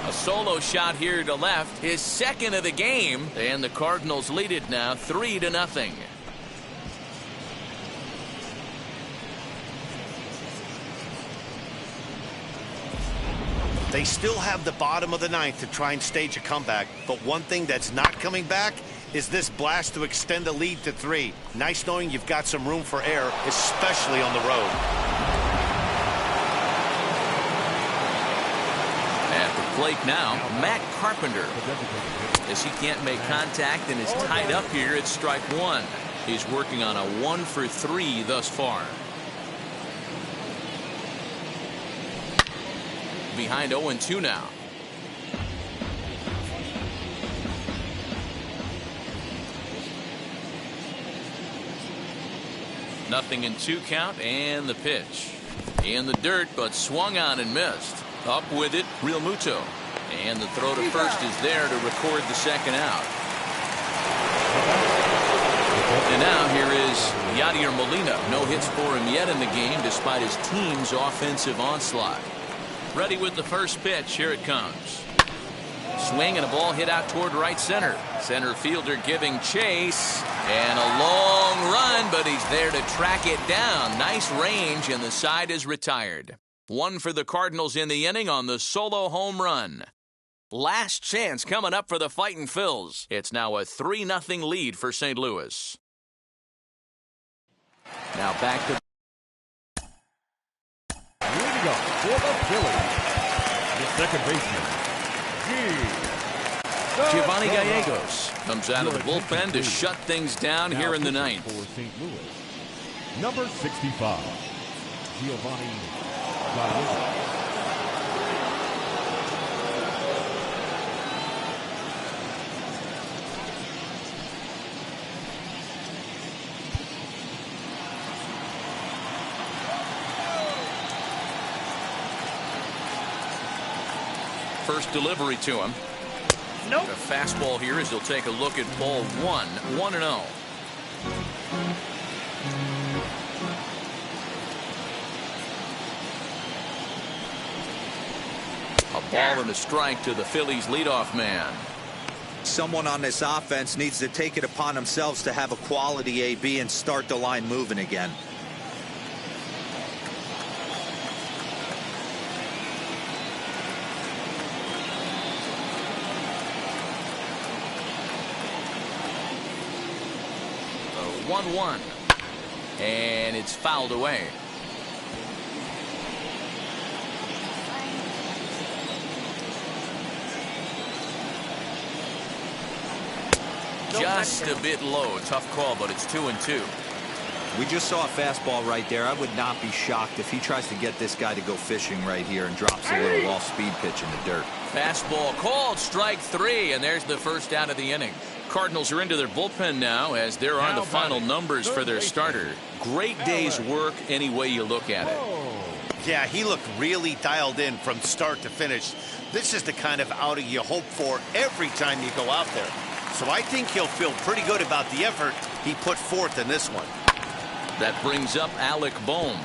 A solo shot here to left, his second of the game, and the Cardinals lead it now 3-0. They still have the bottom of the 9th to try and stage a comeback, but one thing that's not coming back is this blast to extend the lead to 3. Nice knowing you've got some room for error, especially on the road. At the plate now, Matt Carpenter. As he can't make contact and is tied up here at strike 1. He's working on a 1 for 3 thus far. Behind 0-2 now. Nothing in 2 count, and the pitch. In the dirt, but swung on and missed. Up with it, Real Muto. And the throw to first is there to record the second out. And now here is Yadier Molina. No hits for him yet in the game despite his team's offensive onslaught. Ready with the first pitch. Here it comes. Swing and a ball hit out toward right center. Center fielder giving chase. And a long run, but he's there to track it down. Nice range, and the side is retired. 1 for the Cardinals in the inning on the solo home run. Last chance coming up for the Fightin' Phils. It's now a 3-0 lead for St. Louis. Now back to Leading up for the Phillies, the second baseman, Giovanni Gallegos comes out of the bullpen to shut things down here in the 9th. For St. Louis, number 65, Giovanni Gallegos. First delivery to him. Nope. A fastball here as he'll take a look at ball 1, 1-0. Ball and a strike to the Phillies leadoff man. Someone on this offense needs to take it upon themselves to have a quality AB and start the line moving again. The 1-1. And it's fouled away. Just a bit low. Tough call, but it's 2-2. We just saw a fastball right there. I would not be shocked if he tries to get this guy to go fishing right here and drops a little off-speed pitch in the dirt. Fastball called, strike 3, and there's the first out of the inning. Cardinals are into their bullpen now, as there are the final numbers for their starter. Great day's work any way you look at it. Yeah, he looked really dialed in from start to finish. This is the kind of outing you hope for every time you go out there. So I think he'll feel pretty good about the effort he put forth in this one. That brings up Alec Bohm.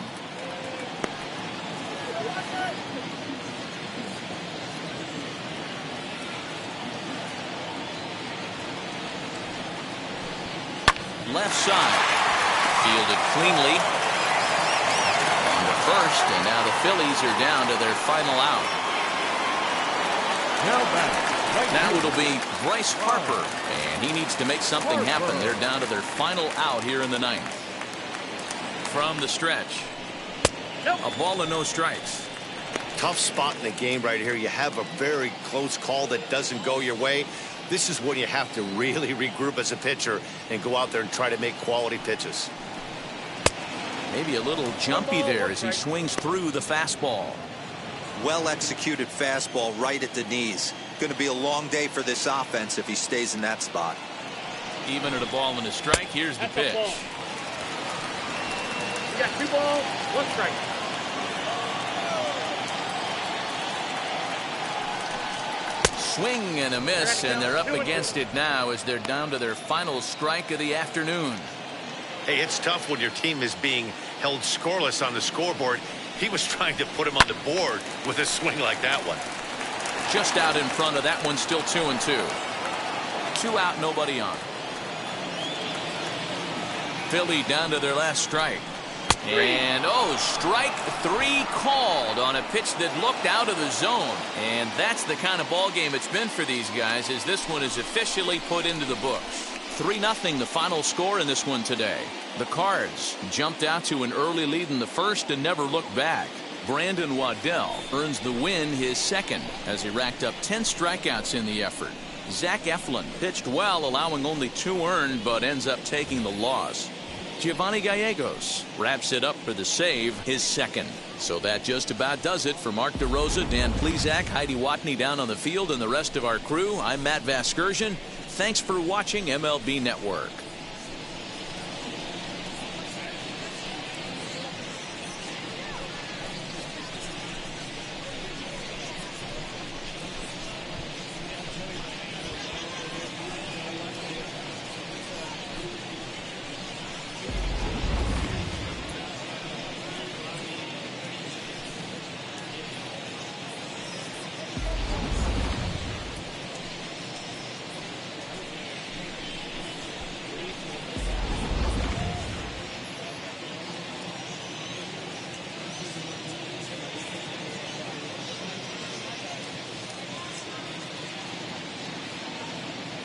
Left side. Fielded cleanly. On to first, and now the Phillies are down to their final out. Now back. Now it'll be Bryce Harper, and he needs to make something happen. They're down to their final out here in the ninth. From the stretch. A ball and no strikes. Tough spot in the game right here. You have a very close call that doesn't go your way. This is when you have to really regroup as a pitcher and go out there and try to make quality pitches. Maybe a little jumpy there as he swings through the fastball. Well executed fastball right at the knees. Going to be a long day for this offense if he stays in that spot. Even at a ball and a strike, here's the pitch. You got 2 balls, 1 strike. Swing and a miss, and they're up against it now as they're down to their final strike of the afternoon. Hey, it's tough when your team is being held scoreless on the scoreboard. He was trying to put him on the board with a swing like that one. Just out in front of that one, still 2-2. 2 out, nobody on. Philly down to their last strike. And strike 3 called on a pitch that looked out of the zone. And that's the kind of ball game it's been for these guys, as this one is officially put into the books. 3-0 the final score in this one today. The Cards jumped out to an early lead in the first and never looked back. Brandon Waddell earns the win, his second, as he racked up 10 strikeouts in the effort. Zach Eflin pitched well, allowing only 2 earned, but ends up taking the loss. Giovanni Gallegos wraps it up for the save, his second. So that just about does it for Mark DeRosa, Dan Plesac, Heidi Watney down on the field, and the rest of our crew. I'm Matt Vasgersian. Thanks for watching MLB Network.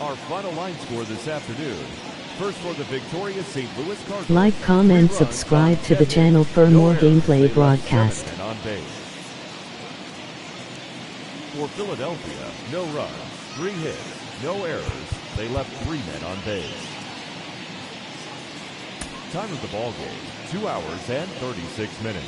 Our final line score this afternoon. First for the victorious St. Louis Cardinals. Like, comment, subscribe to the channel for more gameplay broadcast. And on base. For Philadelphia, no runs, 3 hits, no errors. They left 3 men on base. Time of the ball game, 2 hours and 36 minutes.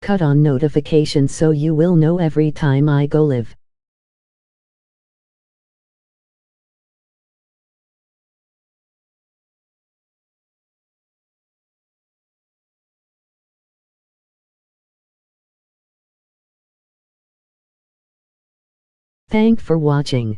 Cut on notifications so you will know every time I go live. Thank for watching.